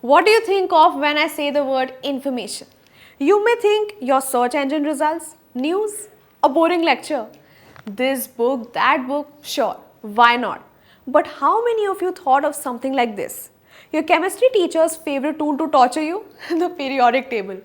What do you think of when I say the word information? You may think your search engine results, news, a boring lecture. This book, that book, sure, why not? But how many of you thought of something like this? Your chemistry teacher's favorite tool to torture you? The periodic table.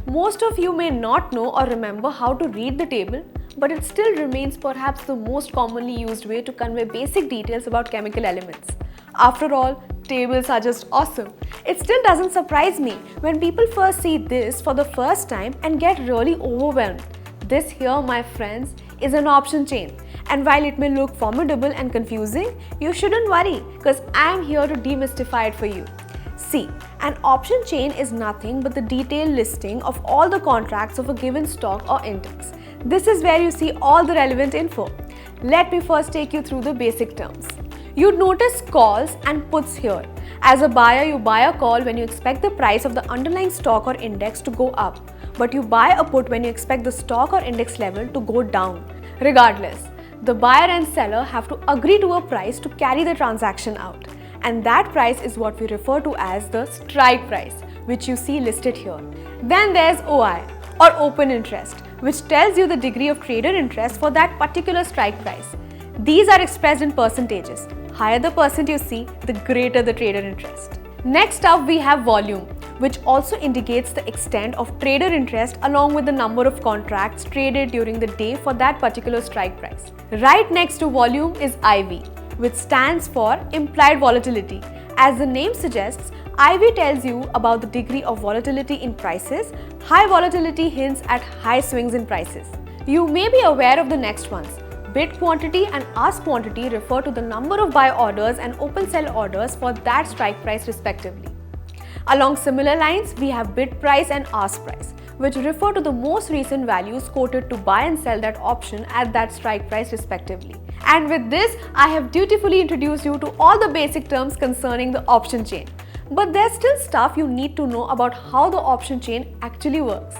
Most of you may not know or remember how to read the table, but it still remains perhaps the most commonly used way to convey basic details about chemical elements. After all, tables are just awesome. It still doesn't surprise me when people first see this for the first time and get really overwhelmed. This here, my friends, is an option chain. And while it may look formidable and confusing, you shouldn't worry because I'm here to demystify it for you. See, an option chain is nothing but the detailed listing of all the contracts of a given stock or index. This is where you see all the relevant info. Let me first take you through the basic terms. You'd notice calls and puts here. As a buyer, you buy a call when you expect the price of the underlying stock or index to go up, but you buy a put when you expect the stock or index level to go down. Regardless, the buyer and seller have to agree to a price to carry the transaction out. And that price is what we refer to as the strike price, which you see listed here. Then there's OI, or open interest, which tells you the degree of trader interest for that particular strike price. These are expressed in percentages. Higher the percent you see, the greater the trader interest. Next up, we have volume, which also indicates the extent of trader interest along with the number of contracts traded during the day for that particular strike price. Right next to volume is IV, which stands for implied volatility. As the name suggests, IV tells you about the degree of volatility in prices. High volatility hints at high swings in prices. You may be aware of the next ones. Bid quantity and ask quantity refer to the number of buy orders and open sell orders for that strike price respectively. Along similar lines, we have bid price and ask price, which refer to the most recent values quoted to buy and sell that option at that strike price respectively. And with this, I have dutifully introduced you to all the basic terms concerning the option chain. But there's still stuff you need to know about how the option chain actually works.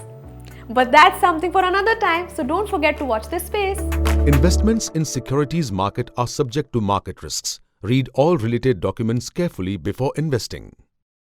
But that's something for another time, so don't forget to watch this space. Investments in securities market are subject to market risks. Read all related documents carefully before investing.